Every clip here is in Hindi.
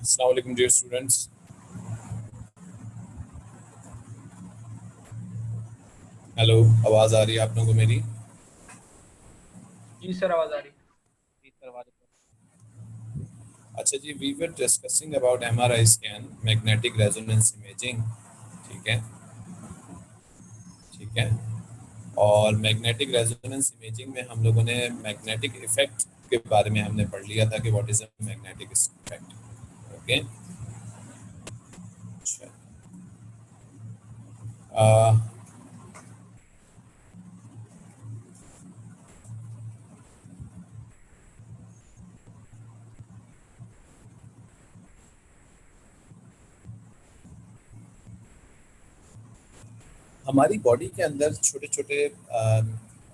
अस्सलाम वालेकुम डियर स्टूडेंट्स। हेलो, आवाज़ आ रही है आप लोगों को मेरी? जी सर, आवाज आ रही है। जी करवा देते अच्छा जी, we were discussing about MRI scan, magnetic resonance imaging. ठीक है, ठीक है। और मैग्नेटिक रेजोनेंस इमेजिंग में हम लोगों ने मैग्नेटिक इफेक्ट के बारे में हमने पढ़ लिया था कि what is a magnetic effect. Okay, अच्छा। हमारी बॉडी के अंदर छोटे छोटे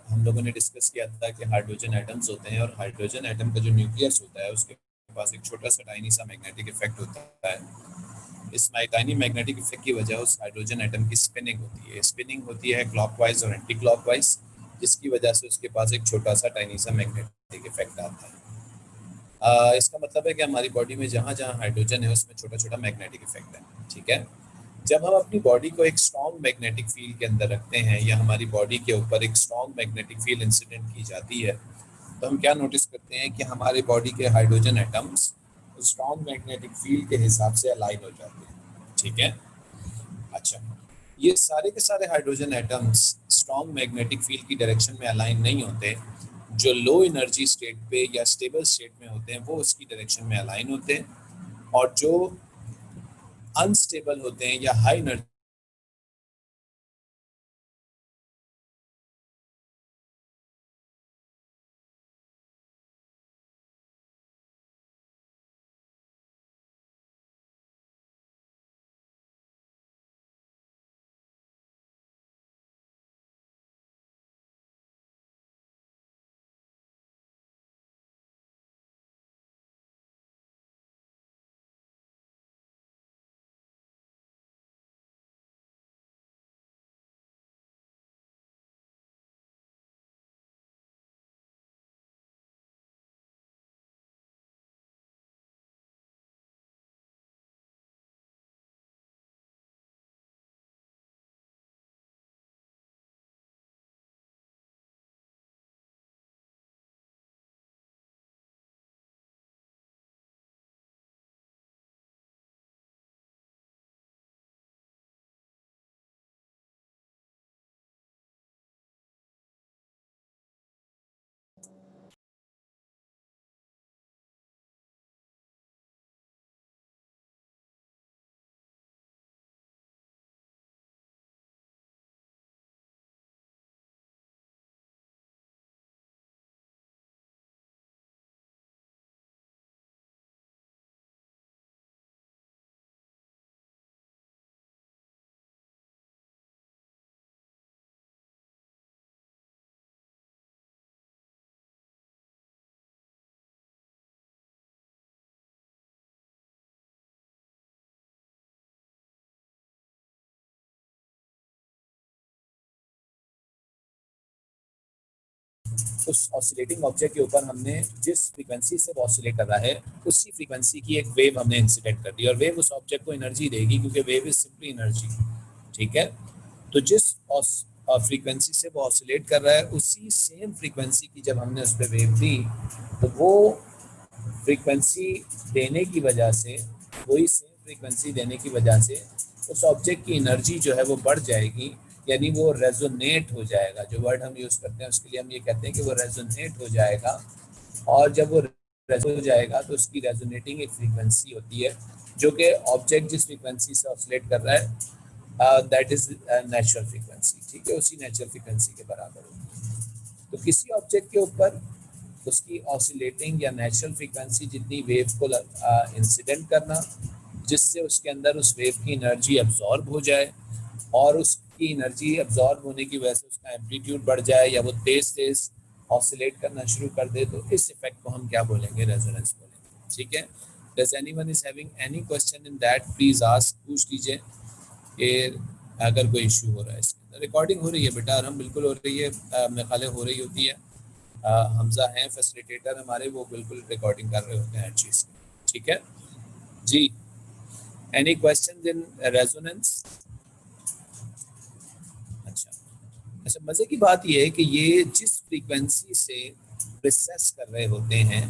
हम लोगों ने डिस्कस किया था कि हाइड्रोजन एटम्स होते हैं, और हाइड्रोजन एटम का जो न्यूक्लियस होता है उसके पास एक छोटा सा टाइनी सा मैग्नेटिक इफेक्ट होता है। इस टाइनी मैग्नेटिक इफेक्ट की वजह उस हाइड्रोजन एटम की स्पिनिंग होती है। स्पिनिंग होती है क्लॉकवाइज और एंटी क्लॉकवाइज, जिसकी वजह से उसके पास एक छोटा सा टाइनी सा मैग्नेटिक इफेक्ट आता है। इसका मतलब है कि हमारी बॉडी में जहाँ जहाँ हाइड्रोजन है उसमें छोटा छोटा मैग्नेटिक इफेक्ट है। ठीक है, जब हम अपनी बॉडी को एक स्ट्रॉन्ग मैग्नेटिक फील्ड के अंदर रखते हैं या हमारी बॉडी के ऊपर एक स्ट्रॉन्ग मैग्नेटिक फील्ड इंसिडेंट की जाती है, तो हम क्या नोटिस करते हैं कि हमारे बॉडी के hydrogen atoms strong magnetic field के हिसाब से अलाइन हो जाते हैं। ठीक है, अच्छा। ये सारे के सारे hydrogen atoms strong magnetic field की डायरेक्शन में अलाइन नहीं होते। जो लो एनर्जी स्टेट पे या स्टेबल स्टेट में होते हैं वो उसकी डायरेक्शन में अलाइन होते हैं, और जो अनस्टेबल होते हैं या हाई एनर्जी उस ऑसिलेटिंग ऑब्जेक्ट के ऊपर हमने जिस फ्रीक्वेंसी से वो ऑसिलेट कर रहा है उसी फ्रीक्वेंसी की एक वेव हमने इंसिडेंट कर दी, और वेव उस ऑब्जेक्ट को एनर्जी देगी क्योंकि वेव इज सिंपली एनर्जी। ठीक है, तो जिस फ्रीक्वेंसी से वो ऑसिलेट कर रहा है उसी सेम फ्रीक्वेंसी की जब हमने उस पर वेव दी, तो वो फ्रीक्वेंसी देने की वजह से, वही सेम फ्रीक्वेंसी देने की वजह से उस ऑब्जेक्ट की एनर्जी जो है वो बढ़ जाएगी, यानी वो रेजोनेट हो जाएगा। जो वर्ड हम यूज़ करते हैं उसके लिए हम ये कहते हैं कि वो रेजोनेट हो जाएगा। और जब वो रेजो हो जाएगा तो उसकी रेजोनेटिंग एक फ्रीक्वेंसी होती है जो कि ऑब्जेक्ट जिस फ्रीक्वेंसी से ऑसिलेट कर रहा है दैट इज नेचुरल फ्रीक्वेंसी। ठीक है, उसी नेचुरल फ्रीक्वेंसी के बराबर होती है। तो किसी ऑब्जेक्ट के ऊपर उसकी ऑसिलेटिंग या नेचुरल फ्रीक्वेंसी जितनी वेव को इंसिडेंट करना, जिससे उसके अंदर उस वेव की एनर्जी अब्जॉर्ब हो जाए, और उसकी एनर्जी अब्जॉर्ब होने की वजह से उसका एम्पलीट्यूड बढ़ जाए या वो तेज तेज ऑसिलेट करना शुरू कर दे, तो इस इफेक्ट को हम क्या बोलेंगे? रेजोनेंस बोलेंगे। ठीक है, does anyone is having any question in that? Please ask, पूछ लीजिए कि अगर कोई इशू हो रहा है। इसके अंदर रिकॉर्डिंग हो रही है बेटा, आराम बिल्कुल हो रही है, मेरे ख्याल हो रही होती है। हमजा हैं फैसिलिटेटर हमारे, वो बिल्कुल रिकॉर्डिंग कर रहे होते हैं हर चीज़ की। ठीक है, जी, एनी क्वेश्चन इन रेजोनेंस? अच्छा अच्छा, मजे की बात यह है कि ये जिस फ्रीक्वेंसी से प्रोसेस कर रहे होते हैं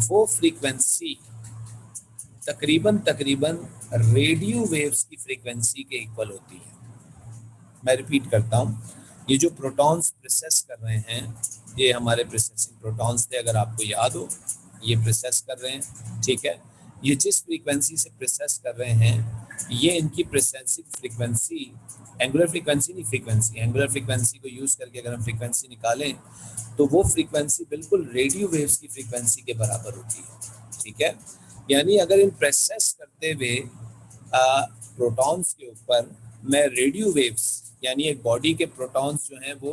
वो फ्रीक्वेंसी तकरीबन तकरीबन रेडियो वेव्स की फ्रीक्वेंसी के इक्वल होती है। मैं रिपीट करता हूँ, ये जो प्रोटॉन्स प्रोसेस कर रहे हैं, ये हमारे प्रोसेसिंग प्रोटॉन्स थे, अगर आपको याद हो, ये प्रोसेस कर रहे हैं, ठीक है। ये जिस फ्रीक्वेंसी से प्रोसेस कर रहे हैं, ये इनकी प्रोसेसिंग फ्रीक्वेंसी, एंगुलर फ्रीक्वेंसी नहीं, फ्रीक्वेंसी, एंगुलर फ्रीक्वेंसी को यूज़ करके अगर हम फ्रीक्वेंसी निकालें तो वो फ्रीक्वेंसी बिल्कुल रेडियो वेव्स की फ्रीक्वेंसी के बराबर होती है, ठीक है। यानी अगर इन प्रोसेस करते हुए प्रोटॉन्स के ऊपर मैं रेडियो वेव्स, यानी एक बॉडी के प्रोटॉन्स जो हैं वो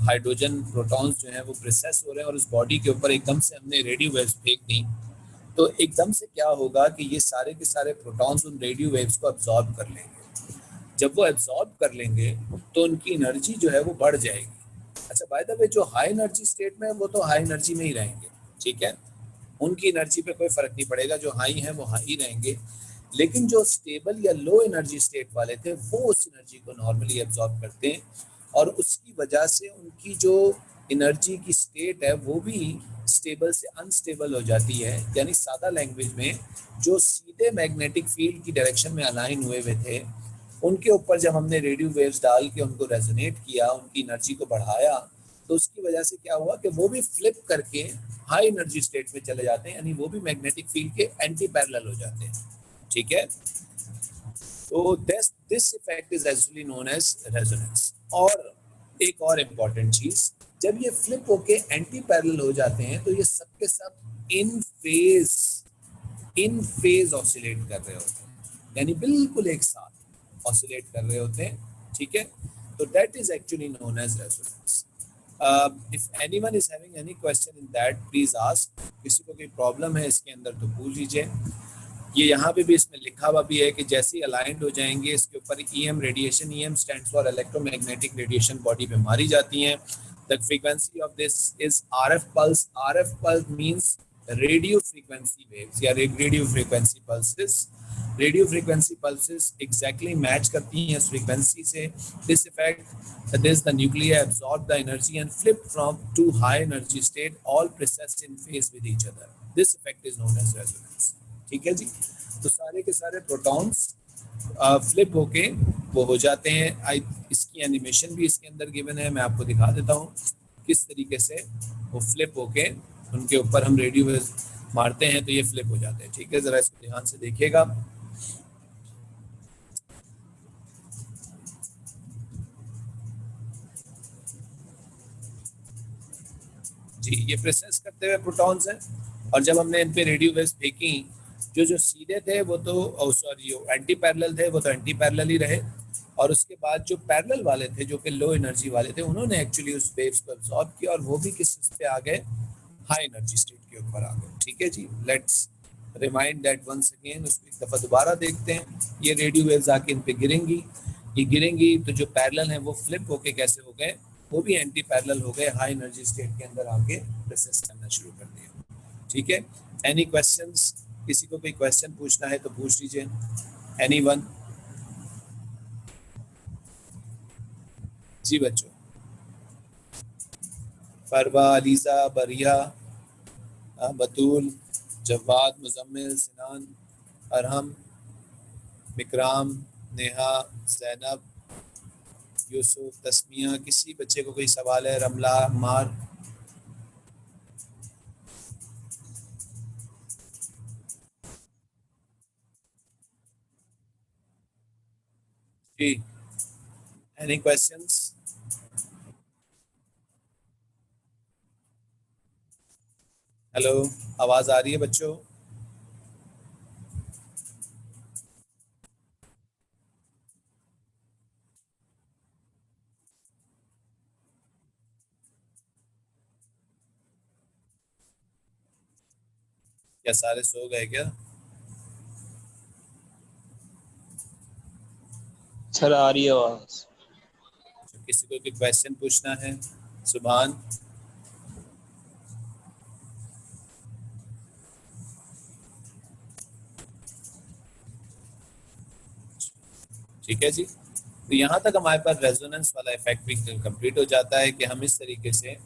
हाइड्रोजन प्रोटॉन्स जो हैं वो प्रोसेस हो रहे हैं और उस बॉडी के ऊपर एकदम से हमने रेडियो वेव्स फेंक दी, तो एकदम से क्या होगा कि ये सारे के सारे प्रोटॉन्स उन रेडियो वेव्स को अब्जॉर्ब कर लेंगे। जब वो एब्जॉर्ब कर लेंगे तो उनकी एनर्जी जो है वो बढ़ जाएगी। अच्छा, बाय द वे जो हाई एनर्जी स्टेट में है वो तो हाई एनर्जी में ही रहेंगे, ठीक है, उनकी एनर्जी पे कोई फर्क नहीं पड़ेगा, जो हाई है वो हाई रहेंगे। लेकिन जो स्टेबल या लो एनर्जी स्टेट वाले थे वो उस एनर्जी को नॉर्मली एब्जॉर्ब करते हैं और उसकी वजह से उनकी जो एनर्जी की स्टेट है वो भी स्टेबल से अनस्टेबल हो जाती है। यानी सादा लैंग्वेज में, जो सीधे मैग्नेटिक फील्ड की डायरेक्शन में अलाइन हुए हुए थे, उनके ऊपर जब हमने रेडियो वेव्स डाल के उनको रेजोनेट किया, उनकी एनर्जी को बढ़ाया, तो उसकी वजह से क्या हुआ कि वो भी फ्लिप करके हाई एनर्जी स्टेट में चले जाते हैं, यानी वो भी मैग्नेटिक फील्ड के एंटी पैरेलल हो जाते हैं, ठीक है। तो this effect is actually known as resonance. और एक और इम्पॉर्टेंट चीज, जब ये फ्लिप होके एंटी पैरेलल हो जाते हैं तो ये सबके सब इन फेज ऑसिलेट कर रहे होते हैं, यानी बिल्कुल एक साथ ऑसिलेट कर रहे होते हैं, ठीक है। तो that is actually known as resonance. If anyone is having any question in that please ask. किसी को कोई प्रॉब्लम है इसके अंदर तो पूछ लीजिए। ये यहाँ पे भी इसमें लिखा हुआ भी है कि जैसे ही अलाइंड हो जाएंगे इसके ऊपर EM radiation, EM stands for electromagnetic radiation, body पे मारी जाती हैं। The frequency of this is RF pulse. RF pulse means radio frequency waves या radio frequency pulses. Radio frequency pulses exactly match करती हैं इस फ्रीक्वेंसी से। This effect, this the nuclei absorb the energy and flip from to high energy state, all processed in phase with each other. This effect is known as resonance, ठीक है जी। तो सारे के सारे प्रोटॉन्स फ्लिप होके वो हो जाते हैं। इसकी एनिमेशन भी इसके अंदर गिवन है, मैं आपको दिखा देता हूँ किस तरीके से वो फ्लिप होके उनके ऊपर हम रेडियो वेव्स मारते हैं तो ये फ्लिप हो जाते हैं, ठीक है। जरा इसको ध्यान से देखिएगा। जी, ये प्रोसेस करते हुए प्रोटॉन्स हैं और जब हमने इन पे रेडियो वेव्स फेंकी, जो जो सीधे थे वो तो सॉरी जो एंटी पैरेलल थे वो तो एंटी पैरेलल ही रहे, और उसके बाद जो पैरेलल वाले थे जो कि लो एनर्जी वाले थे, उन्होंने एक्चुअली उस वेव्स को अब्सॉर्ब किया और वो भी किस पे आ गए, हाई एनर्जी स्टेट के ऊपर आ गए, ठीक है जी। Let's remind that once again, उसको एक दफ़ा दोबारा देखते हैं। ये रेडियो वेव्स आके इन पे गिरेंगी, ये गिरेंगी तो जो पैरेलल हैं वो फ्लिप होके कैसे हो गए, वो भी एंटी पैरेलल हो गए, हाई एनर्जी स्टेट के अंदर आके प्रोसेस करना शुरू कर दिया, ठीक है। Any questions? किसी को कोई क्वेश्चन पूछना है तो पूछ लीजिए। एनीवन? जी बच्चों, फरवा, अलीज़ा, बरिया, बतूल, जवाद, मुजम्मिल, सिनान, अरहम, विक्राम, नेहा, जैनब, यूसुफ, तस्मिया, किसी बच्चे को कोई सवाल है? रमला, मार? जी, एनी क्वेश्चंस? हेलो, आवाज़ आ रही है बच्चों? क्या सारे सो गए क्या? सर आ रही है आवाज। तो किसी को कोई क्वेश्चन पूछना है? सुभान? ठीक है जी। तो यहाँ तक हमारे पास रेजोनेंस वाला इफेक्ट भी कंप्लीट हो जाता है कि हम इस तरीके से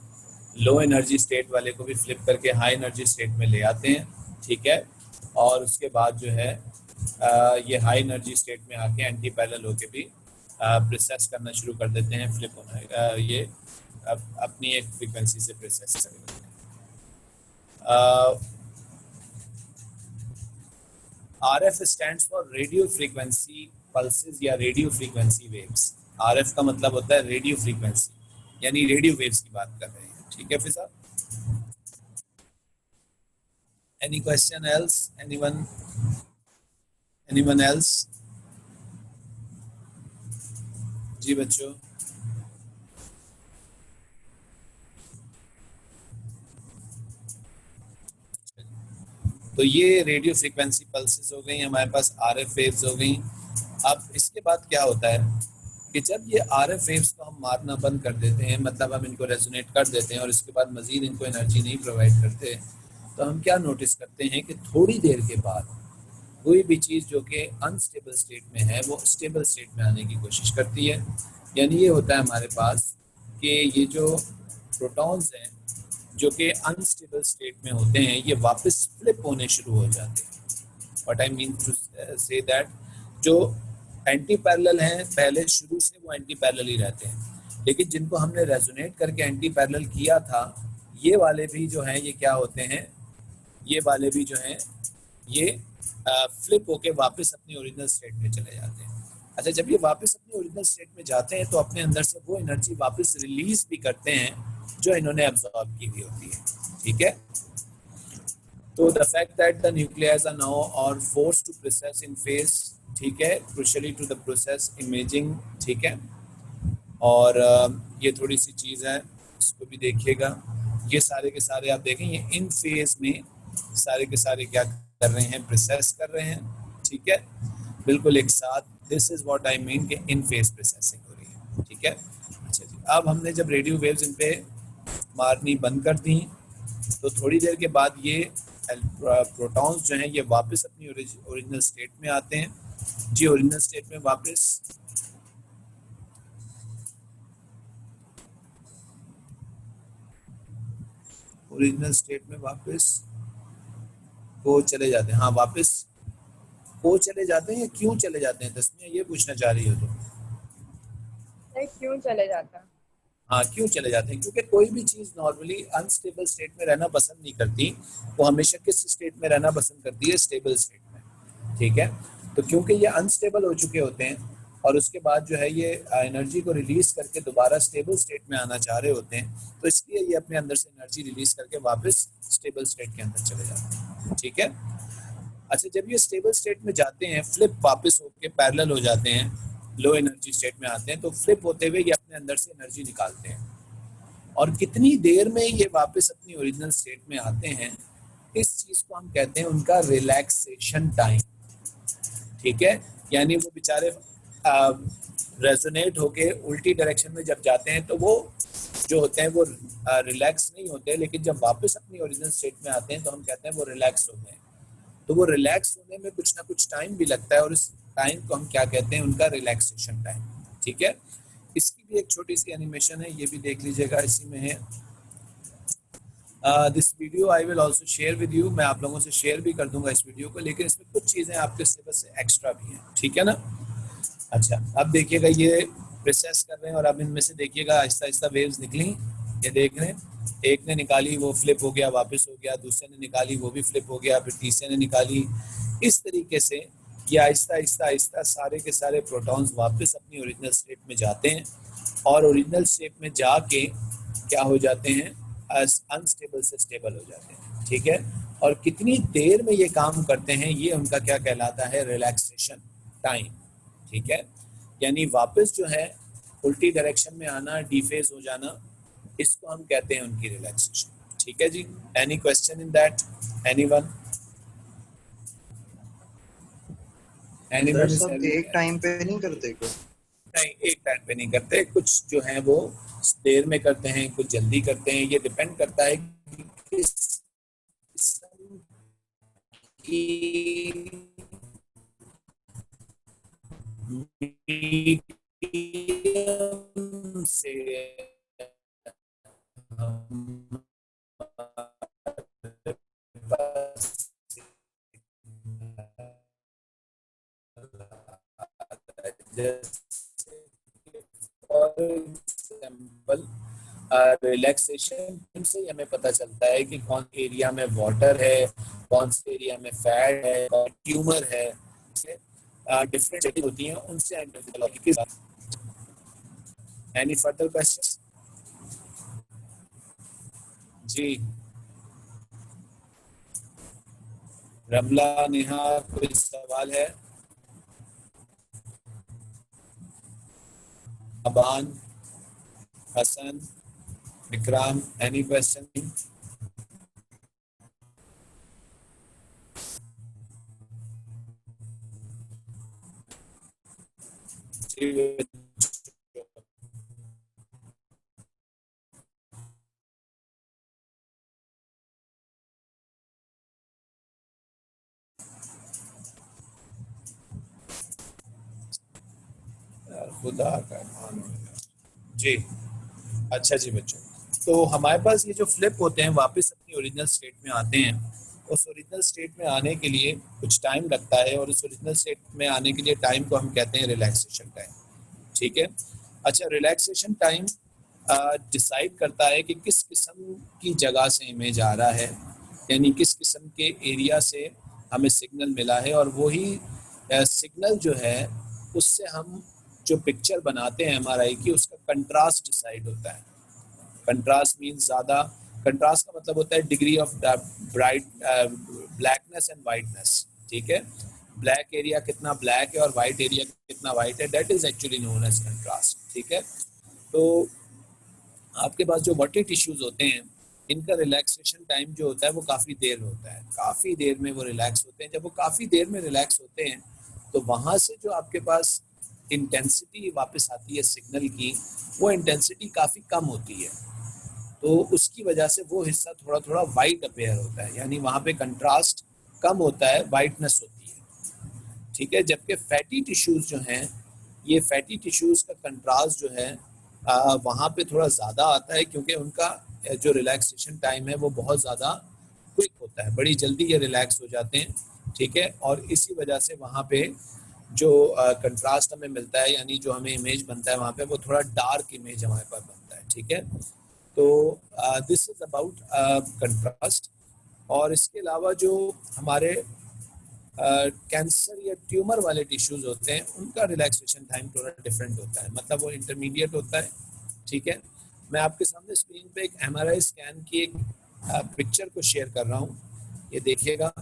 लो एनर्जी स्टेट वाले को भी फ्लिप करके हाई एनर्जी स्टेट में ले आते हैं, ठीक है। और उसके बाद जो है ये हाई एनर्जी स्टेट में आके एंटी पैरेलल होके भी प्रोसेस करना शुरू कर देते हैं, फ्लिप होना ये अपनी एक फ्रीक्वेंसी से प्रोसेस करेंगे। RF stands for radio frequency pulses या रेडियो फ्रीक्वेंसी वेव्स। RF का मतलब होता है रेडियो फ्रीक्वेंसी, यानी रेडियो वेव्स की बात कर रहे हैं, ठीक है फिर साहब। Any question else? Anyone else? जी बच्चों। तो ये रेडियो फ्रीक्वेंसी पल्सेस हो गई हमारे पास, RF वेव्स हो गई। अब इसके बाद क्या होता है कि जब ये RF वेव्स को हम मारना बंद कर देते हैं, मतलब हम इनको रेजोनेट कर देते हैं और इसके बाद मजीद इनको एनर्जी नहीं प्रोवाइड करते, तो हम क्या नोटिस करते हैं कि थोड़ी देर के बाद कोई भी चीज़ जो कि अनस्टेबल स्टेट में है वो स्टेबल स्टेट में आने की कोशिश करती है। यानी ये होता है हमारे पास कि ये जो प्रोटॉन्स हैं जो कि अनस्टेबल स्टेट में होते हैं ये वापस फ्लिप होने शुरू हो जाते हैं। What I mean to say that जो एंटी पैरेलल हैं पहले शुरू से वो एंटी पैरेलल ही रहते हैं, लेकिन जिनको हमने रेजोनेट करके एंटी पैरेलल किया था ये वाले भी जो हैं ये क्या होते हैं, ये वाले भी जो हैं ये फ्लिप होके वापस अपनी ओरिजिनल स्टेट में चले जाते हैं। अच्छा, जब ये वापस अपनी ओरिजिनल स्टेट में जाते हैं तो अपने अंदर से वो एनर्जी वापस रिलीज भी करते हैं जो इन्होंने अब्सॉर्ब की हुई होती है, ठीक है। तो the fact that the nucleus are now और force to process in phase, ठीक है, crucially to the process imaging, ठीक है। और ये थोड़ी सी चीज़ है, इसको भी देखिएगा। ये सारे के सारे आप देखें ये इन फेज में सारे के सारे क्या कर रहे हैं, प्रोसेस कर रहे हैं, ठीक है, बिल्कुल एक साथ। This is what I mean कि इन फेज प्रोसेसिंग हो रही है, ठीक है। अच्छा जी, अब हमने जब रेडियो वेव्स इन पे मारनी बंद कर दी तो थोड़ी देर के बाद ये प्रोटॉन्स जो हैं ये वापस अपनी ओरिजिनल स्टेट में आते हैं जी। ओरिजिनल स्टेट में वापस वो चले जाते हैं, हाँ वापस वो चले जाते हैं। या क्यों चले जाते हैं तस्मीया, ये पूछना चाह रही हो तो? क्यों चले जाता है? हाँ क्यों चले जाते हैं, क्योंकि कोई भी चीज़ नॉर्मली अनस्टेबल स्टेट में रहना पसंद नहीं करती, वो हमेशा किस स्टेट में रहना पसंद करती है, स्टेबल स्टेट में, ठीक है। तो क्योंकि ये अनस्टेबल हो चुके होते हैं और उसके बाद जो है ये एनर्जी को रिलीज करके दोबारा स्टेबल स्टेट में आना चाह रहे होते हैं, तो इसलिए ये अपने अंदर से एनर्जी रिलीज करके वापस स्टेबल स्टेट के अंदर चले जाते हैं, ठीक है। अच्छा, जब ये स्टेबल स्टेट में जाते हैं फ्लिप वापस होके पैरेलल हो जाते हैं, लो एनर्जी स्टेट में आते हैं, तो फ्लिप होते हुए ये अपने अंदर से एनर्जी निकालते हैं। और कितनी देर में ये वापस अपनी ओरिजिनल स्टेट में आते हैं, इस चीज़ को हम कहते हैं उनका रिलैक्सेशन टाइम, ठीक है। यानी वो बेचारे रेजोनेट होके उल्टी डायरेक्शन में जब जाते हैं तो वो जो होते हैं वो रिलैक्स नहीं होते, लेकिन जब वापस अपनी ओरिजिनल स्टेट में आते हैं तो हम कहते हैं वो रिलैक्स हो गए। तो वो रिलैक्स होने में कुछ ना कुछ टाइम भी लगता है और इस टाइम को हम क्या कहते हैं, उनका रिलैक्सेशन टाइम, ठीक है। इसकी भी एक छोटी सी एनिमेशन है, ये भी देख लीजिएगा, इसी में है। This video I will also share with you, मैं आप लोगों से शेयर भी कर दूंगा इस वीडियो को, लेकिन इसमें कुछ चीज़ें आपके सिलेबस से एक्स्ट्रा भी हैं, ठीक है ना। अच्छा, अब देखिएगा ये प्रोसेस कर रहे हैं और अब इनमें से देखिएगा आहिस्ता आहिस्ता वेव्स निकली, ये देख रहे हैं। एक ने निकाली वो फ्लिप हो गया, वापस हो गया, दूसरे ने निकाली वो भी फ्लिप हो गया, फिर तीसरे ने निकाली। इस तरीके से ये आहिस्ता आहिस्ता आहिस्ता सारे के सारे प्रोटॉन्स वापस अपनी ओरिजिनल स्टेट में जाते हैं और ओरिजिनल स्टेट में जाके क्या हो जाते हैं, अनस्टेबल से स्टेबल हो जाते हैं, ठीक है। और कितनी देर में ये काम करते हैं ये उनका क्या कहलाता है, रिलैक्सेशन टाइम, ठीक है। यानी वापस जो है उल्टी डायरेक्शन में आना, डीफेज हो जाना, इसको हम कहते हैं उनकी रिलैक्सेशन, ठीक है जी। Any question in that, anyone? Sir सब एक टाइम पे नहीं करते क्या? नहीं, एक टाइम पे नहीं करते, कुछ जो है वो देर में करते हैं, कुछ जल्दी करते हैं, ये डिपेंड करता है कि किस किस्म की मीडियम से फॉर एग्जाम्पल रिलैक्सेशन से हमें पता चलता है कि कौन एरिया में वाटर है, कौन से एरिया में फैट है, कौन ट्यूमर है, डिफरेंट सेटिंग होती हैं उनसे आइडेंटिफाई। Any further questions? जी रमला, नेहा, कोई सवाल है? Aban, Hasan, Vikram, any question? खुदा का जी। अच्छा जी बच्चों, तो हमारे पास ये जो फ्लिप होते हैं वापस अपनी ओरिजिनल स्टेट में आते हैं। उस ओरिजिनल स्टेट में आने के लिए कुछ टाइम लगता है और उस ओरिजिनल स्टेट में आने के लिए टाइम को हम कहते हैं रिलैक्सेशन टाइम। ठीक है। अच्छा, रिलैक्सेशन टाइम डिसाइड करता है कि किस किस्म की जगह से इमेज आ रहा है, यानी किस किस्म के एरिया से हमें सिग्नल मिला है, और वही सिग्नल जो है उससे हम जो पिक्चर बनाते हैं एमआरआई की, उसका कंट्रास्ट डिसाइड होता है। कंट्रास्ट मीन्स ज़्यादा, कंट्रास्ट का मतलब होता है degree of bright blackness and whiteness. ठीक है, ब्लैक एरिया कितना ब्लैक है और वाइट एरिया कितना वाइट है, that is actually known as contrast. ठीक है, तो आपके पास जो बॉडी टिश्यूज होते हैं इनका रिलैक्सेशन टाइम जो होता है वो काफ़ी देर होता है, काफ़ी देर में वो रिलैक्स होते हैं। जब वो काफ़ी देर में रिलैक्स होते हैं तो वहाँ से जो आपके पास इंटेंसिटी वापस आती है सिग्नल की, वो इंटेंसिटी काफ़ी कम होती है, तो उसकी वजह से वो हिस्सा थोड़ा थोड़ा वाइट अपेयर होता है, यानी वहाँ पे कंट्रास्ट कम होता है, वाइटनेस होती है। ठीक है, जबकि फैटी टिश्यूज़ जो हैं, ये फैटी टिश्यूज़ का कंट्रास्ट जो है वहाँ पे थोड़ा ज़्यादा आता है, क्योंकि उनका जो रिलैक्सेशन टाइम है वो बहुत ज़्यादा क्विक होता है, बड़ी जल्दी ये रिलैक्स हो जाते हैं। ठीक है, और इसी वजह से वहाँ पे जो कंट्रास्ट हमें मिलता है, यानी जो हमें इमेज बनता है वहाँ पे, वो थोड़ा डार्क इमेज हमारे पास बनता है। ठीक है, तो दिस इज़ अबाउट कंट्रास्ट। और इसके अलावा जो हमारे कैंसर या ट्यूमर वाले टिश्यूज़ होते हैं उनका रिलैक्सेशन टाइम थोड़ा डिफरेंट होता है, मतलब वो इंटरमीडिएट होता है। ठीक है, मैं आपके सामने स्क्रीन पे एक एमआरआई स्कैन की एक पिक्चर को शेयर कर रहा हूँ, ये देखिएगा।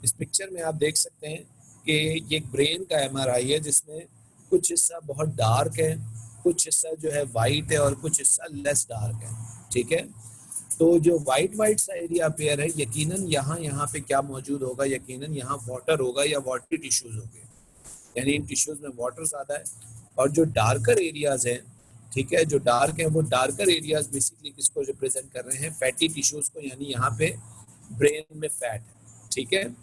इस पिक्चर में आप देख सकते हैं कि ये एक ब्रेन का एमआरआई है, जिसमें कुछ हिस्सा बहुत डार्क है, कुछ हिस्सा जो है वाइट है और कुछ हिस्सा लेस डार्क है। ठीक है, तो जो वाइट सा एरिया अपेयर है, यकीनन यहाँ पे क्या मौजूद होगा, यकीनन यहाँ वाटर होगा या वाटरी टिश्यूज होंगे, यानी इन टिश्यूज में वाटर ज़्यादा है। और जो डार्कर एरियाज हैं, ठीक है, जो डार्क है वो डार्कर एरियाज बेसिकली किसको रिप्रेजेंट कर रहे हैं, फैटी टिश्यूज को, यानी यहाँ पे ब्रेन में फैट है। ठीक है,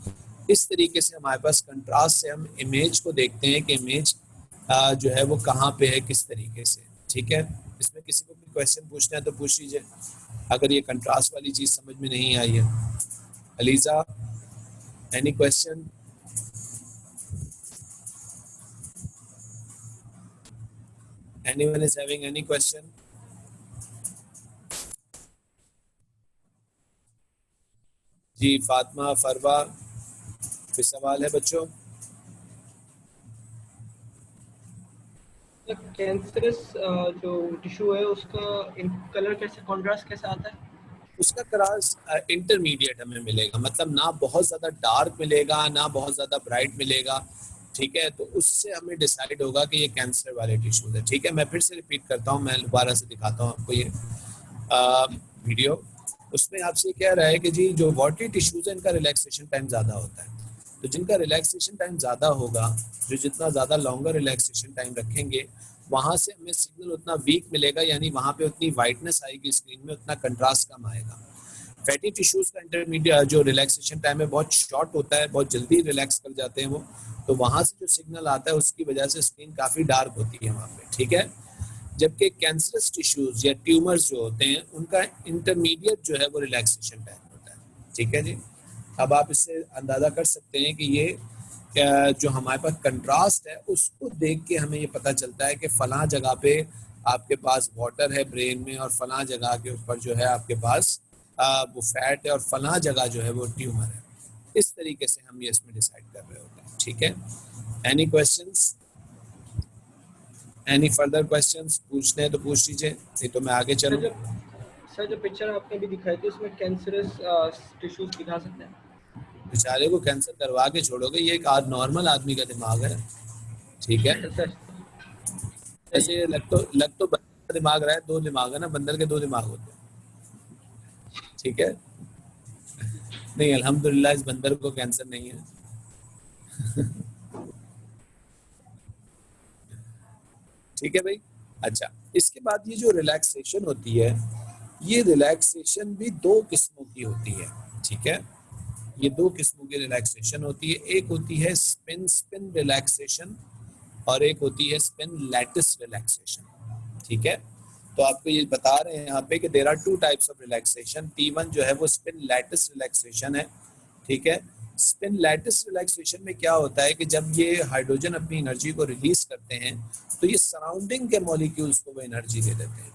इस तरीके से हमारे पास कंट्रास्ट से हम इमेज को देखते हैं कि इमेज जो है वो कहाँ पे है, किस तरीके से। ठीक है, इसमें किसी को भी क्वेश्चन पूछना है तो पूछ लीजिए, अगर ये कंट्रास्ट वाली चीज़ समझ में नहीं आई है। ELISA, any question? Anyone is having any question? जी फातिमा, फरवा, कोई सवाल है बच्चों? कैंसरस जो टिश्यू है उसका कलर कैसे, कॉन्ट्रास्ट कैसे आता है? उसका क्रास इंटरमीडिएट हमें मिलेगा, मतलब ना बहुत ज़्यादा डार्क मिलेगा ना बहुत ज़्यादा ब्राइट मिलेगा। ठीक है, तो उससे हमें डिसाइड होगा कि ये कैंसर वाले टिश्यूज है। ठीक है, मैं फिर से रिपीट करता हूँ, मैं दोबारा से दिखाता हूँ आपको ये वीडियो। उसमें आपसे कह रहा है कि जी जो वाटरी टिश्यूज है इनका रिलैक्सेशन टाइम ज़्यादा होता है, तो जिनका रिलैक्सेशन टाइम ज़्यादा होगा, जो जितना ज़्यादा लॉन्गर रिलैक्सेशन टाइम रखेंगे, वहाँ से हमें सिग्नल उतना वीक मिलेगा, यानी वहाँ पे उतनी वाइटनेस आएगी स्क्रीन में, उतना कंट्रास्ट कम आएगा। फैटी टिश्यूज का इंटरमीडिएट जो रिलैक्सेशन टाइम है बहुत शॉर्ट होता है, बहुत जल्दी रिलैक्स कर जाते हैं वो, तो वहां से जो सिग्नल आता है उसकी वजह से स्किन काफी डार्क होती है वहां पे, ठीक है। जबकि कैंसरस टिश्यूज या ट्यूमर्स जो होते हैं उनका इंटरमीडिएट जो है वो रिलैक्सेशन टाइम होता है, ठीक है जी। अब आप इससे अंदाजा कर सकते हैं कि ये जो हमारे पास कंट्रास्ट है उसको देख के हमें ये पता चलता है कि फलां जगह पे आपके पास वाटर है ब्रेन में और फलां जगह के ऊपर जो है आपके पास वो फैट है और फलां जगह जो है वो ट्यूमर है। इस तरीके से हम ये इसमें डिसाइड कर रहे होते हैं, ठीक है। Any questions, any further questions पूछने हैं तो पूछ लीजिए, नहीं तो मैं आगे चलूं। सर जो पिक्चर आपने भी दिखाई थी उसमें कैंसरस टिश्यूज दिखा सकते हैं? बेचारे को कैंसर करवा के छोड़ोगे, ये एक नॉर्मल आदमी का दिमाग है, ठीक है। सर ऐसे लग तो बंदर का दिमाग रहा है, दो दिमाग है ना, बंदर के दो दिमाग होते हैं, ठीक है। नहीं अल्हम्दुलिल्लाह इस बंदर को कैंसर नहीं है। ठीक है भाई। अच्छा, इसके बाद ये जो रिलैक्सेशन होती है, ये रिलैक्सेशन भी दो किस्मों की होती है, ठीक है। ये दो किस्मों की रिलैक्सेशन होती है, एक होती है स्पिन स्पिन रिलैक्सेशन और एक होती है स्पिन लैटिस रिलैक्सेशन, ठीक है। तो आपको ये बता रहे हैं यहाँ पे कि there are two types of relaxation. T1 जो है वो स्पिन लैटिस रिलैक्सेशन है, ठीक है। स्पिन लैटिस रिलैक्सेशन में क्या होता है कि जब ये हाइड्रोजन अपनी एनर्जी को रिलीज करते हैं तो ये सराउंडिंग के मॉलिक्यूल्स को वो एनर्जी दे देते हैं,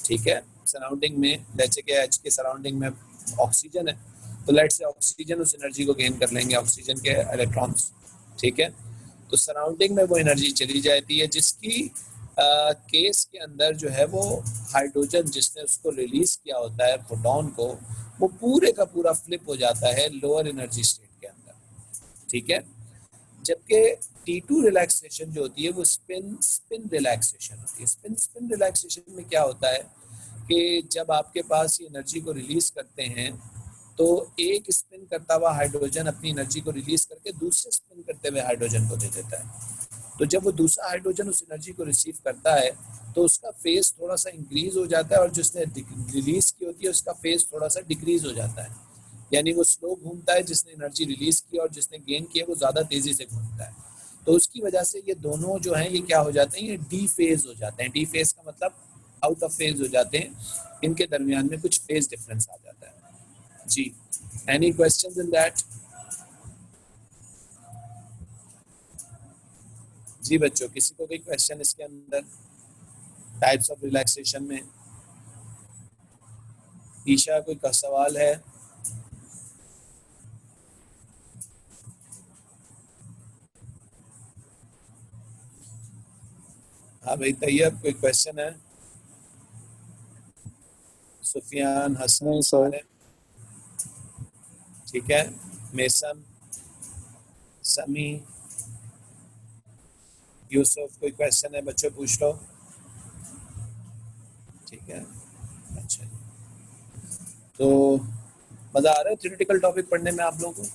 ठीक है। सराउंडिंग में जैसे कि H के सराउंडिंग में ऑक्सीजन है, तो लेट्स से ऑक्सीजन उस एनर्जी को गेन कर लेंगे, ऑक्सीजन के इलेक्ट्रॉन्स, ठीक है। तो सराउंडिंग में वो एनर्जी चली जाती है, जिसकी केस के अंदर जो है वो हाइड्रोजन जिसने उसको रिलीज किया होता है प्रोटॉन को, वो पूरे का पूरा फ्लिप हो जाता है लोअर एनर्जी स्टेट के अंदर, ठीक है। जबकि T2 रिलैक्सेशन जो होती है वो स्पिन स्पिन रिलैक्सेशन होती है। स्पिन स्पिन रिलैक्सेशन में क्या होता है कि जब आपके पास ये एनर्जी को रिलीज करते हैं तो एक स्पिन करता हुआ हाइड्रोजन अपनी एनर्जी को रिलीज करके दूसरे स्पिन करते हुए हाइड्रोजन को दे देता है। तो जब वो दूसरा हाइड्रोजन उस एनर्जी को रिसीव करता है तो उसका फेज थोड़ा सा इंक्रीज हो जाता है और जिसने रिलीज की होती है उसका फेज थोड़ा सा डिक्रीज हो जाता है, यानी वो स्लो घूमता है, जिसने एनर्जी रिलीज की और जिसने गेन किया वो ज़्यादा तेज़ी से घूमता है। तो उसकी वजह से ये दोनों जो हैं ये क्या हो जाते हैं, ये डी फेज हो जाते हैं। डी फेज का मतलब आउट ऑफ फेज हो जाते हैं, इनके दरमियान में कुछ फेज डिफरेंस आ जाता है जी। Any questions in that? जी बच्चों, किसी को कोई क्वेश्चन इसके अंदर टाइप्स ऑफ रिलैक्सेशन में? ईशा कोई का सवाल है? हाँ भाई तैयब, कोई क्वेश्चन है? सुफियान, हसन, सारे ठीक है। मेसम, समी, यूसुफ, कोई क्वेश्चन है बच्चों पूछ लो, ठीक है। अच्छा, तो मजा आ रहा है थ्योरेटिकल टॉपिक पढ़ने में आप लोगों को?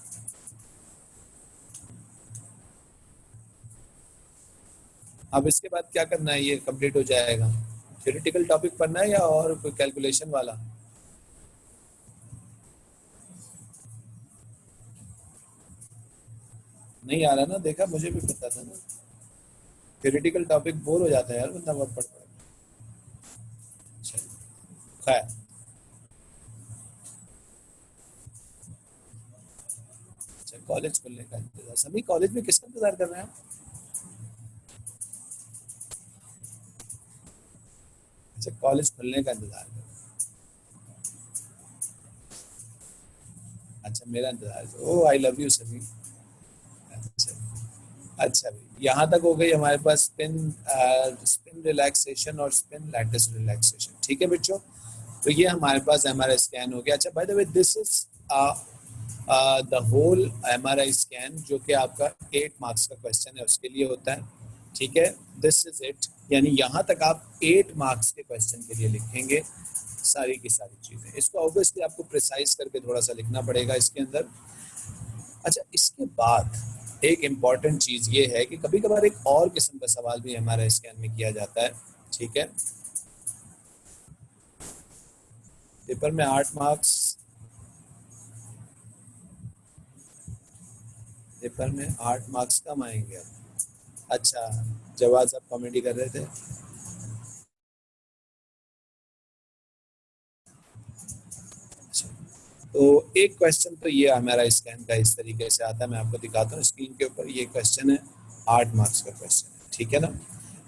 अब इसके बाद क्या करना है, ये कंप्लीट हो जाएगा? थ्योरेटिकल टॉपिक पढ़ना है या और कोई कैलकुलेशन वाला? नहीं आ रहा ना, देखा, मुझे भी पता था ना। थ्योरेटिकल टॉपिक बोर हो जाता है यार बंदा बहुत पढ़ पढ़। खैर, अच्छा कॉलेज खुलने का इंतजार, सभी कॉलेज में किसका इंतजार कर रहे हैं आप? अच्छा कॉलेज खुलने का इंतजार कर रहे हैं, अच्छा मेरा इंतजार। ओ आई लव यू सभी। अच्छा अच्छा भाई, यहाँ तक हो गई हमारे पास स्पिन रिलैक्सेशन और स्पिन लैटिस रिलैक्सेशन, ठीक है बच्चों। तो ये हमारे पास एमआरआई स्कैन हो गया। अच्छा by the way this is the whole MRI scan, जो कि आपका 8 मार्क्स का क्वेश्चन है उसके लिए होता है, ठीक है। दिस इज इट, यानी यहाँ तक आप 8 मार्क्स के क्वेश्चन के लिए लिखेंगे सारी की सारी चीज़ें। इसको ऑब्वियसली आपको प्रिसाइज करके थोड़ा सा लिखना पड़ेगा इसके अंदर। अच्छा, इसके बाद एक इम्पॉर्टेंट चीज़ ये है कि कभी कभार एक और किस्म का सवाल भी हमारे स्कैन में किया जाता है, ठीक है। पेपर में 8 मार्क्स पेपर में 8 मार्क्स कम आएंगे। अच्छा, जवाब आप कॉमेडी कर रहे थे। तो एक क्वेश्चन तो ये हमारा स्कैन का इस तरीके से आता है, मैं आपको दिखाता हूँ स्क्रीन के ऊपर। ये क्वेश्चन है, 8 मार्क्स का क्वेश्चन है, ठीक है ना।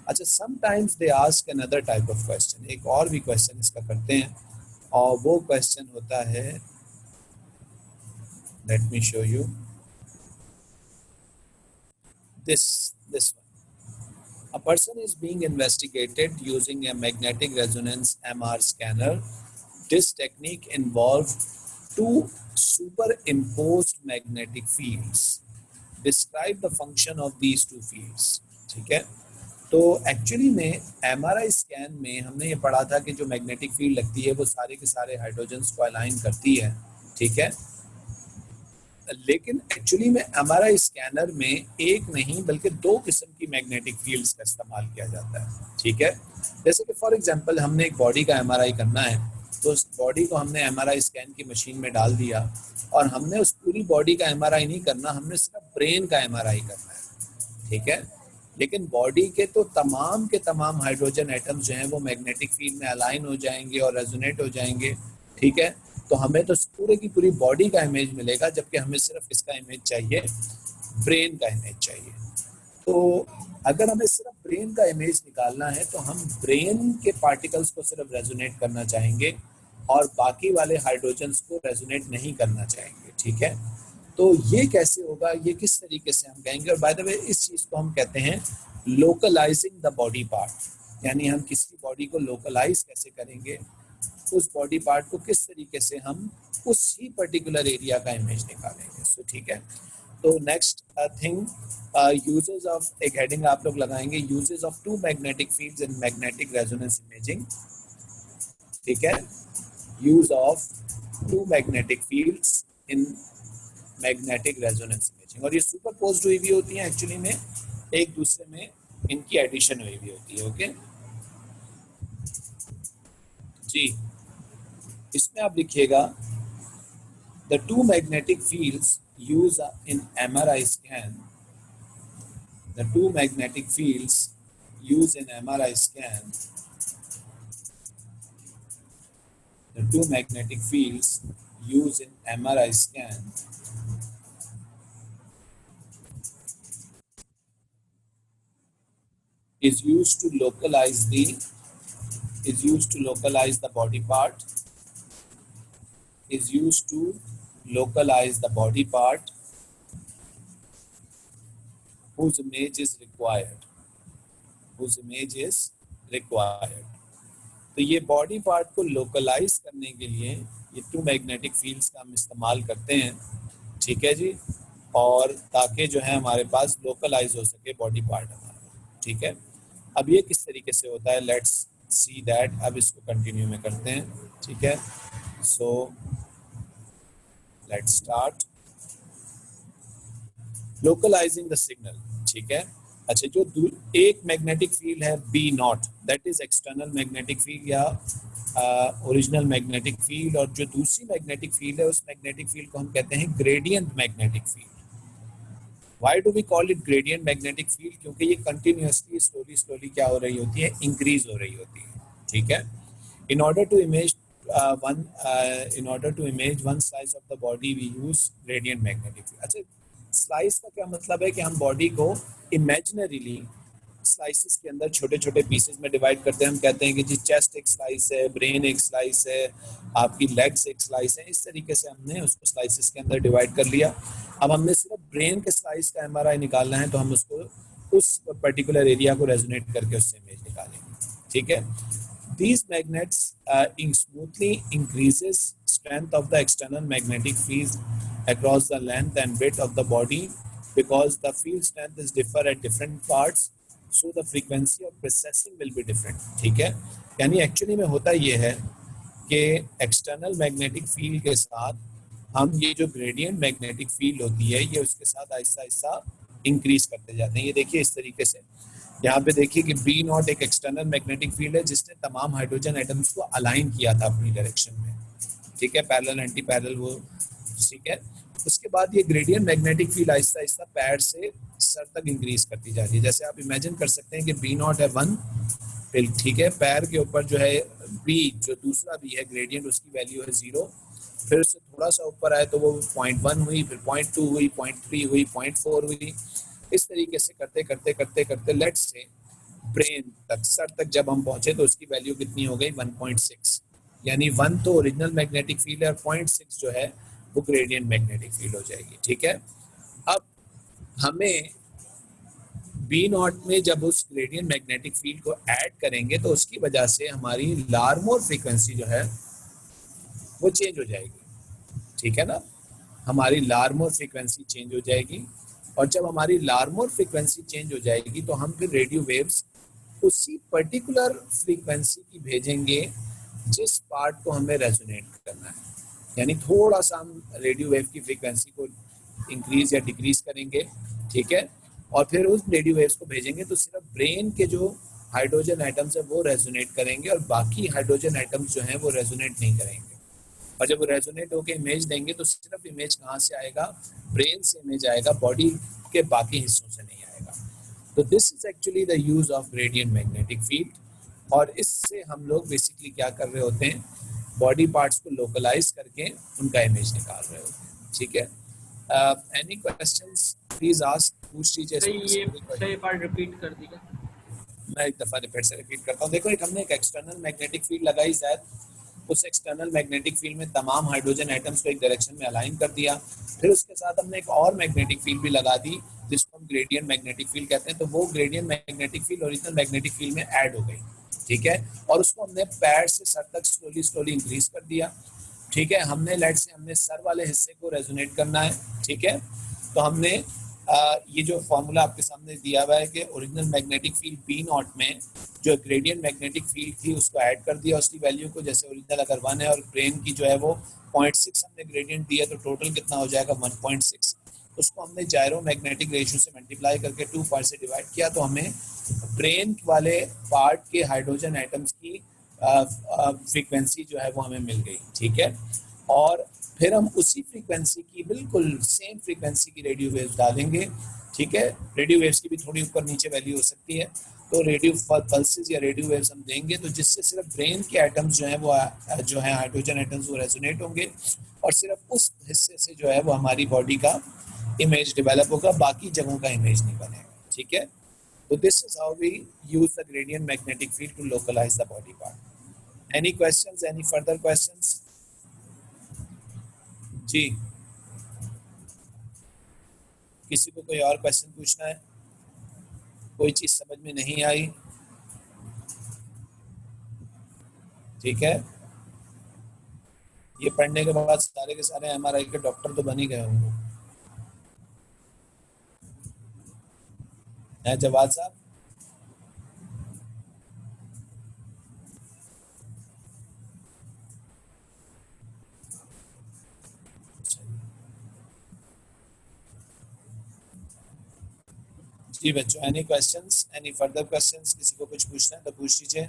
अच्छा, sometimes they ask another type of question, एक और भी क्वेश्चन इसका करते हैं, और वो क्वेश्चन होता है, let me show you this one. A person is being investigated using a magnetic resonance MR scanner. This technique involved two superimposed magnetic fields. Describe the function of these two fields. ठीक है, तो एक्चुअली में MRI स्कैन में हमने ये पढ़ा था कि जो मैग्नेटिक फील्ड लगती है वो सारे के सारे हाइड्रोजन्स को अलाइन करती है, ठीक है। लेकिन एक्चुअली में MRI स्कैनर में एक नहीं बल्कि 2 किस्म की मैग्नेटिक फील्ड्स का इस्तेमाल किया जाता है, ठीक है। जैसे कि फॉर एग्जांपल हमने एक बॉडी का MRI करना है, तो उस बॉडी को हमने MRI स्कैन की मशीन में डाल दिया, और हमने उस पूरी बॉडी का MRI नहीं करना, हमने सिर्फ ब्रेन का MRI करना है, ठीक है। लेकिन बॉडी के तो तमाम के तमाम हाइड्रोजन एटम्स जो हैं वो मैग्नेटिक फील्ड में अलाइन हो जाएंगे और रेजोनेट हो जाएंगे, ठीक है। तो हमें तो पूरे की पूरी बॉडी का इमेज मिलेगा, जबकि हमें सिर्फ इसका इमेज चाहिए, ब्रेन का इमेज चाहिए। तो अगर हमें सिर्फ ब्रेन का इमेज निकालना है तो हम ब्रेन के पार्टिकल्स को सिर्फ रेजोनेट करना चाहेंगे और बाकी वाले हाइड्रोजन्स को रेजोनेट नहीं करना चाहेंगे, ठीक है। तो ये कैसे होगा, ये किस तरीके से हम कहेंगे। और बाय द वे इस चीज़ को हम कहते हैं लोकलाइजिंग द बॉडी पार्ट, यानी हम किसी बॉडी को लोकलाइज कैसे करेंगे, उस बॉडी पार्ट को किस तरीके से हम उसी पर्टिकुलर एरिया का इमेज निकालेंगे। सो ठीक है, तो नेक्स्ट थिंग, यूजेस ऑफ, एक हेडिंग आप लोग लगाएंगे, uses of 2 magnetic fields in magnetic resonance imaging, ठीक है। Use of 2 magnetic fields in magnetic resonance imaging, और ये सुपरपोज्ड हुई भी होती हैं एक्चुअली में, एक दूसरे में इनकी एडिशन हुई भी होती है, ओके जी। इसमें आप लिखिएगा the 2 magnetic fields used in MRI scan, the 2 magnetic fields used in MRI scan, the 2 magnetic fields used in MRI scan is used to localize the body part, is used to localize the body part whose image is required, whose image is required। तो ये बॉडी पार्ट को लोकलाइज करने के लिए ये 2 मैग्नेटिक फील्ड्स का हम इस्तेमाल करते हैं, ठीक है जी, और ताकि जो है हमारे पास लोकलाइज हो सके बॉडी पार्ट हमारा, ठीक है। अब ये किस तरीके से होता है, लेट्स सी दैट। अब इसको कंटिन्यू में करते हैं, ठीक है। So let's start localizing the signal, ठीक है। अच्छा, जो एक मैग्नेटिक फील्ड है B0, that is external magnetic field या ओरिजिनल मैग्नेटिक फील्ड, और जो दूसरी मैग्नेटिक फील्ड है उस मैग्नेटिक फील्ड को हम कहते हैं gradient magnetic field. Why do we call it gradient magnetic field, क्योंकि ये कंटिन्यूअसली स्लोली क्या हो रही होती है, इंक्रीज हो रही होती है, ठीक है। In order to image one slice of the body we use gradient magnetic field। अच्छा, स्लाइस का क्या मतलब है कि हम बॉडी को इमेजिनरीली स्लाइसेस के अंदर छोटे छोटे पीसेस में डिवाइड करते हैं। हम कहते हैं कि जी चेस्ट एक स्लाइस है, ब्रेन एक स्लाइस है, आपकी लेग्स एक स्लाइस है, इस तरीके से हमने उसको स्लाइसेस के अंदर डिवाइड कर लिया। अब हमने सिर्फ ब्रेन के स्लाइस का MRI निकालना है, तो हम उसको उस पर्टिकुलर एरिया को रेजोनेट करके उससे इमेज निकालेंगे, ठीक है। These magnets smoothly increases strength of the external magnetic field across the length and width of the body because the field strength is differ at different parts, so the frequency of processing will be different, ठीक है। यानी एक्चुअली में होता ये है कि एक्सटर्नल मैग्नेटिक फील्ड के साथ हम ये जो ग्रेडियंट मैग्नेटिक फील्ड होती है ये उसके साथ आहिस्ता आहिस्ता इंक्रीज करते जाते हैं। ये देखिए इस तरीके से, यहाँ पे देखिए कि B0 एक एक्सटर्नल मैग्नेटिक फील्ड है जिसने तमाम हाइड्रोजन एटम्स को अलाइन किया था अपनी डायरेक्शन में, ठीक है, पैरेलल एंटी पैरेलल वो, ठीक है। उसके बाद ये gradient magnetic field Aahista Aahista पैर से सर तक इंक्रीज करती जा रही है। जैसे आप इमेजिन कर सकते हैं कि बी नॉट है 1, ठीक है, पैर के ऊपर जो है बी, जो दूसरा बी है ग्रेडियंट, उसकी वैल्यू है 0, फिर उससे थोड़ा सा ऊपर आए तो वो 0.1 हुई, फिर 0.2 हुई, 0.3 हुई, 0.4 हुई। इस तरीके से करते करते करते करते लेट्स से ब्रेन तक, सर तक जब हम पहुंचे तो उसकी वैल्यू कितनी हो गई 1.6, यानी 1 तो ओरिजिनल मैग्नेटिक फील्ड है और 0.6 जो है वो ग्रेडियंट मैग्नेटिक फील्ड हो जाएगी। ठीक है, अब हमें बी नॉट में जब उस ग्रेडियंट मैग्नेटिक फील्ड को ऐड करेंगे तो उसकी वजह से हमारी लार्मोर फ्रीक्वेंसी जो है वो चेंज हो जाएगी। ठीक है ना, हमारी लार्मोर फ्रीक्वेंसी चेंज हो जाएगी, और जब हमारी लार्मोर फ्रीक्वेंसी चेंज हो जाएगी तो हम फिर रेडियो वेव्स उसी पर्टिकुलर फ्रीक्वेंसी की भेजेंगे जिस पार्ट को हमें रेजोनेट करना है। यानी थोड़ा सा हम रेडियो वेव की फ्रीक्वेंसी को इंक्रीज या डिक्रीज करेंगे, ठीक है, और फिर उस रेडियो वेव्स को भेजेंगे तो सिर्फ ब्रेन के जो हाइड्रोजन एटम्स है वो रेजोनेट करेंगे और बाकी हाइड्रोजन एटम्स जो हैं वो रेजोनेट नहीं करेंगे। और जब वो रेजोनेट होकर इमेज देंगे तो सिर्फ इमेज कहाँ से आएगा, ब्रेन से इमेज आएगा, बॉडी के बाकी हिस्सों से नहीं आएगा। तो this is actually the use of gradient magnetic field, और इससे हम लोग बेसिकली क्या कर रहे होते हैं, बॉडी पार्ट्स को लोकलाइज करके उनका इमेज निकाल रहे होते हैं। ठीक है, एनी क्वेश्चंस प्लीज आस्क, पूछ लीजिए। ये पार्ट रिपीट कर दीजिए। मैं एक दफा फिर से रिपीट करता हूँ। देखो, एक हमने एक एक्सटर्नल मैग्नेटिक फील्ड लगाई शायद, उस एक्सटर्नल मैग्नेटिक फील्ड में तमाम हाइड्रोजन एटम्स को एक डायरेक्शन में अलाइन कर दिया, फिर उसके साथ हमने एक और मैग्नेटिक फील्ड भी लगा दी जिसको हम ग्रेडियंट मैग्नेटिक फील्ड कहते हैं। तो वो gradient magnetic field original magnetic field में ऐड हो गई। ठीक है, और उसको हमने पैर से सर तक स्लोली स्लोली इंक्रीज कर दिया। ठीक है, हमने लेट से हमने सर वाले हिस्से को रेजोनेट करना है। ठीक है, तो हमने ये जो फॉर्मूला आपके सामने दिया हुआ है कि original magnetic field B naught में जो ग्रेडियंट मैग्नेटिक फील्ड थी उसको ऐड कर दिया उसकी वैल्यू को, जैसे ओरिजिनल अगर 1 है और ब्रेन की जो है वो 0.6 हमने ग्रेडियंट दिया तो टोटल कितना हो जाएगा 1.6। उसको हमने जायरो मैग्नेटिक रेशियो से मल्टीप्लाई करके 2 पार्ट से डिवाइड किया तो हमें ब्रेन वाले पार्ट के हाइड्रोजन एटम्स की फ्रीक्वेंसी जो है वो हमें मिल गई। ठीक है, और फिर हम उसी फ्रीक्वेंसी की बिल्कुल सेम फ्रीक्वेंसी की रेडियो वेव्स डालेंगे। ठीक है, रेडियो वेव्स की भी थोड़ी ऊपर नीचे वैल्यू हो सकती है, तो रेडियो पल्सेस या रेडियो वेव्स हम देंगे तो जिससे सिर्फ ब्रेन के एटम्स जो हैं वो जो है हाइड्रोजन एटम्स वो रेजोनेट होंगे और सिर्फ उस हिस्से से जो है वो हमारी बॉडी का इमेज डेवलप होगा, बाकी जगहों का इमेज नहीं बनेगा। ठीक है, तो this is how we use the gradient magnetic field to localize the body part. Any questions, any further questions? जी, किसी को कोई और क्वेश्चन पूछना है? कोई चीज समझ में नहीं आई? ठीक है, ये पढ़ने के बाद सारे के सारे एमआरआई के डॉक्टर तो बन ही गए होंगे। है जवाद साहब? जी बच्चों, any questions, any further questions? किसी को कुछ पूछना है तो पूछ लीजिए।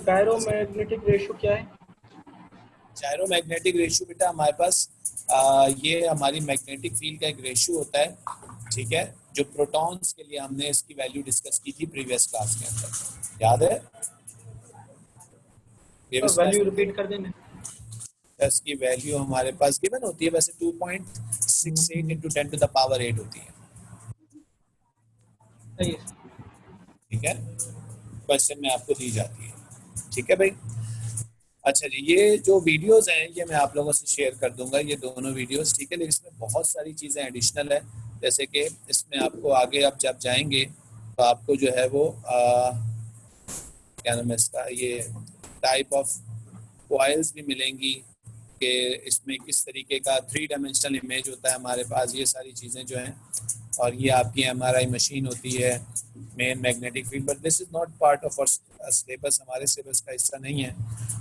गायरोमैग्नेटिक रेशियो क्या है? जायरोमैग्नेटिक रेशियो बेटा हमारे पास ये हमारी मैग्नेटिक फील्ड का एक रेशियो होता है। ठीक है, जो प्रोटॉन्स के लिए हमने इसकी वैल्यू डिस्कस की थी प्रीवियस क्लास के अंदर, याद है? वैल्यू रिपीट कर देना। इसकी वैल्यू हमारे पास गिवन होती है वैसे 2.68 into 10 to the power 8 होती है। ठीक है, क्वेश्चन में आपको दी जाती है। ठीक है भाई, अच्छा जी, ये जो वीडियोस हैं ये मैं आप लोगों से शेयर कर दूंगा, ये दोनों वीडियोस। ठीक है, लेकिन इसमें बहुत सारी चीज़ें एडिशनल है, जैसे कि इसमें आपको आगे आप जब जाएंगे तो आपको जो है वो क्या नाम है इसका, ये टाइप ऑफ कॉइल्स भी मिलेंगी कि इसमें किस तरीके का 3 डायमेंशनल इमेज होता है हमारे पास, ये सारी चीज़ें जो हैं। और ये आपकी एमआरआई मशीन होती है, main magnetic field, but this is not part of our syllabus, हमारे सिलेबस का हिस्सा नहीं है।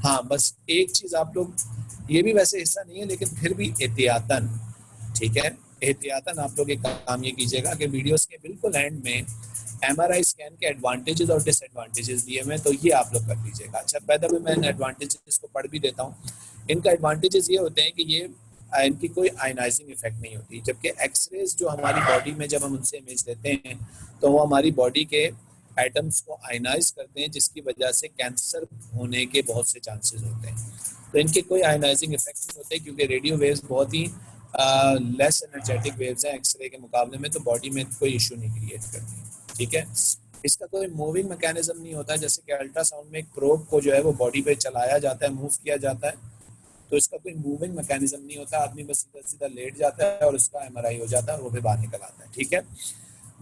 हाँ, बस एक चीज़ आप लोग, ये भी वैसे हिस्सा नहीं है लेकिन फिर भी एहतियातन, ठीक है, एहतियातन आप लोग एक काम ये कीजिएगा कि वीडियोस के बिल्कुल एंड में एमआरआई स्कैन के एडवांटेजेस और डिसएडवांटेजेस दिए हुए, तो ये आप लोग कर लीजिएगा। अच्छा, पहले भी मैं एडवांटेजेस को पढ़ भी देता हूँ। इनका एडवांटेजेस ये होते हैं कि ये इनकी कोई आयनाइजिंग इफेक्ट नहीं होती, जबकि एक्सरेज जो हमारी बॉडी में जब हम उनसे इमेज लेते हैं तो वो हमारी बॉडी के एटम्स को आयनाइज करते हैं, जिसकी वजह से कैंसर होने के बहुत से चांसेस होते हैं। तो इनके कोई आयनाइजिंग इफेक्ट नहीं होते क्योंकि रेडियो वेव्स बहुत ही लेस एनर्जेटिक वेव्स हैं एक्सरे के मुकाबले में, तो बॉडी में कोई इशू नहीं क्रिएट करती। ठीक है, इसका कोई मूविंग मैकेनिज्म नहीं होता, जैसे कि अल्ट्रासाउंड में एक प्रोब को जो है वो बॉडी पे चलाया जाता है, मूव किया जाता है, तो इसका कोई मूविंग मैकेनिज्म नहीं होता। आदमी बस सीधा सीधा लेट जाता है और उसका एमआरआई हो जाता है, वो भी बाहर निकल आता है। ठीक है,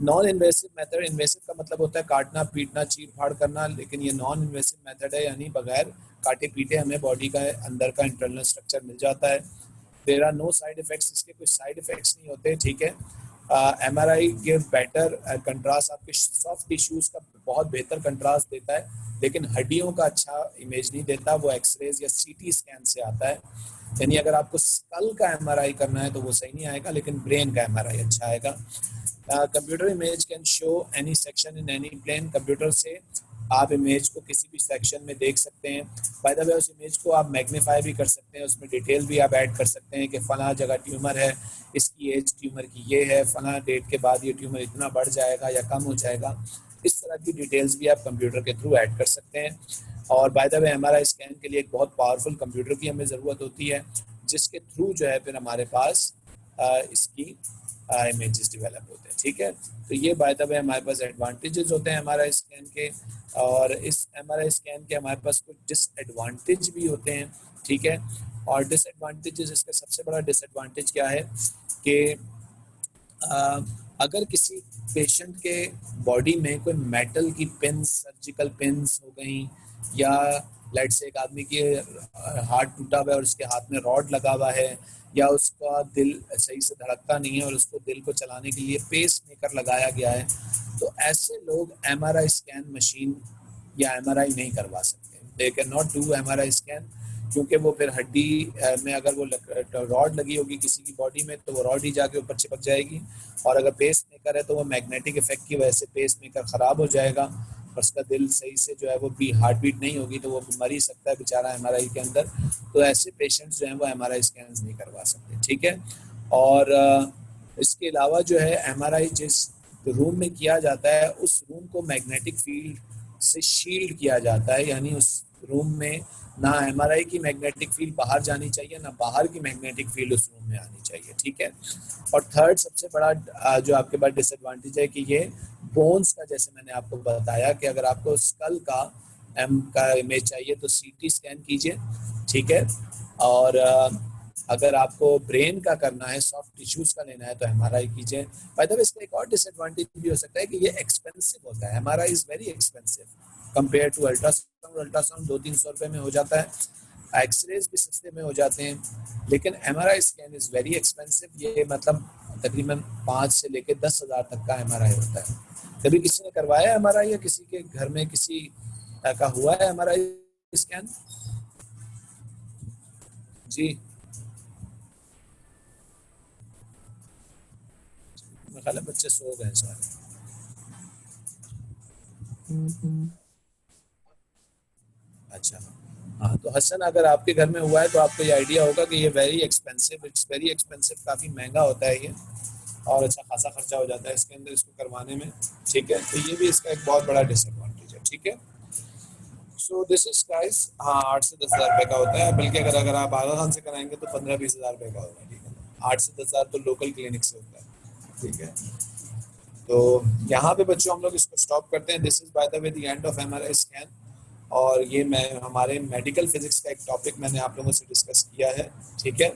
नॉन इन्वेसिव मेथड, इन्वेसिव का मतलब होता है काटना पीटना चीर फाड़ करना, लेकिन ये नॉन इन्वेसिव मेथड है, यानी बगैर काटे पीटे हमें बॉडी का अंदर का इंटरनल स्ट्रक्चर मिल जाता है। There are no side effects, इसके कोई साइड इफेक्ट्स नहीं होते। ठीक है, एमआरआई गिव बेटर कंट्रास्ट, आपके सॉफ्ट टिश्यूज का बहुत बेहतर कंट्रास्ट देता है, लेकिन हड्डियों का अच्छा इमेज नहीं देता, वो एक्सरेज या सीटी स्कैन से आता है। यानी अगर आपको स्कल का एमआरआई करना है तो वो सही नहीं आएगा, लेकिन ब्रेन का एमआरआई अच्छा आएगा। Computer image can show any section in any plane, computer से आप इमेज को किसी भी सेक्शन में देख सकते हैं। बाय द वे उस इमेज को आप मैग्नीफाई भी कर सकते हैं, उसमें डिटेल भी आप ऐड कर सकते हैं कि फला जगह ट्यूमर है, इसकी एज ट्यूमर की ये है, फला डेट के बाद ये ट्यूमर इतना बढ़ जाएगा या कम हो जाएगा, इस तरह की डिटेल्स भी आप कंप्यूटर के थ्रू ऐड कर सकते हैं। और bye the way MRI scan के लिए एक बहुत पावरफुल कंप्यूटर की हमें ज़रूरत होती है, जिसके थ्रू जो है फिर हमारे पास इसकी इमेजेस डेवलप होते हैं। ठीक है, तो ये बाय द वे हमारे पास एडवांटेजेस होते हैं एमआरआई स्कैन के, और इस एमआरआई स्कैन के हमारे पास कुछ डिसएडवांटेज भी होते हैं। ठीक है, और डिसएडवांटेजेस, इसका सबसे बड़ा डिसएडवांटेज क्या है कि अगर किसी पेशेंट के बॉडी में कोई मेटल की पिन्स, सर्जिकल पिन्स हो गई, या लेट से एक आदमी की हार्ट टूटा हुआ है और उसके हाथ में रॉड लगा हुआ है, या उसका दिल सही से धड़कता नहीं है और उसको दिल को चलाने के लिए पेस मेकर लगाया गया है, तो ऐसे लोग एमआरआई स्कैन मशीन या एमआरआई नहीं करवा सकते। They can not do MRI scan, क्योंकि वो फिर हड्डी में अगर वो रॉड लगी होगी किसी की बॉडी में तो वो रॉड ही जाके ऊपर चिपक जाएगी, और अगर पेस मेकर है तो वो मैग्नेटिक इफेक्ट की वजह से पेस मेकर ख़राब हो जाएगा और उसका दिल सही से जो है वो भी हार्ट बीट नहीं होगी, तो वो मर ही सकता है बेचारा एमआरआई के अंदर। तो ऐसे पेशेंट्स जो हैं वो एमआरआई स्कैन नहीं करवा सकते। ठीक है, और इसके अलावा जो है एमआरआई जिस रूम में किया जाता है उस रूम को मैग्नेटिक फील्ड से शील्ड किया जाता है, यानी उस रूम में ना एमआरआई की मैग्नेटिक फील्ड बाहर जानी चाहिए, ना बाहर की मैग्नेटिक फील्ड उस रूम में आनी चाहिए। ठीक है, और थर्ड सबसे बड़ा जो आपके पास डिसएडवांटेज है कि ये बोन्स का, जैसे मैंने आपको बताया कि अगर आपको स्कल का इमेज चाहिए तो सीटी स्कैन कीजिए। ठीक है, और अगर आपको ब्रेन का करना है, सॉफ्ट टिश्यूज का लेना है तो एमआरआई कीजिए। बाय द वे इसका एक और डिसएडवांटेज भी हो सकता है कि ये एक्सपेंसिव होता है, MRI is very expensive compare to ultrasound. Ultrasound 200-300 रुपये में हो जाता है, एक्सरेज भी सस्ते में हो जाते हैं, लेकिन MRI scan is very expensive. ये मतलब तकरीबन 5 से लेकर 10,000 तक का एमआरआई होता है। कभी किसी ने करवाया एमआरआई या किसी के घर में किसी का हुआ है एमआरआई स्कैन? जी, मेरे ख्याल है बच्चे सो गए सारे। अच्छा, हाँ, तो हसन अगर आपके घर में हुआ है तो आपको ये आइडिया होगा कि ये very expensive, it's very expensive, काफ़ी महंगा होता है ये, और अच्छा खासा खर्चा हो जाता है इसके अंदर इसको करवाने में। ठीक है, तो ये भी इसका एक बहुत बड़ा डिसएडवांटेज है। ठीक है, सो दिस इज गाइस, हाँ 8 से 10,000 रुपये का होता है, बल्कि अगर आप आगा खान से कराएंगे तो 15-20 हज़ार रुपये का होगा। ठीक है, 8 से 10,000 तो लोकल क्लिनिक से होता है। ठीक है, तो यहाँ पे बच्चों हम लोग इसको स्टॉप करते हैं। This is by the way the end of MRI scan, और ये मैं हमारे मेडिकल फिजिक्स का एक टॉपिक मैंने आप लोगों से डिस्कस किया है। ठीक है,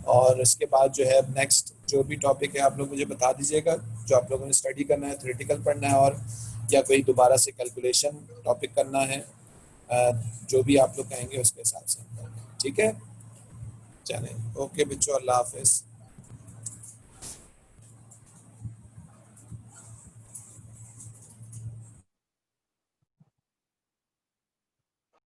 और इसके बाद जो है नेक्स्ट जो भी टॉपिक है आप लोग मुझे बता दीजिएगा, जो आप लोगों ने स्टडी करना है, थ्योरेटिकल पढ़ना है, और या कोई दोबारा से कैलकुलेशन टॉपिक करना है, जो भी आप लोग कहेंगे उसके हिसाब से हम करेंगे। ठीक है, चलें, ओके बच्चों, अल्लाह हाफिज़।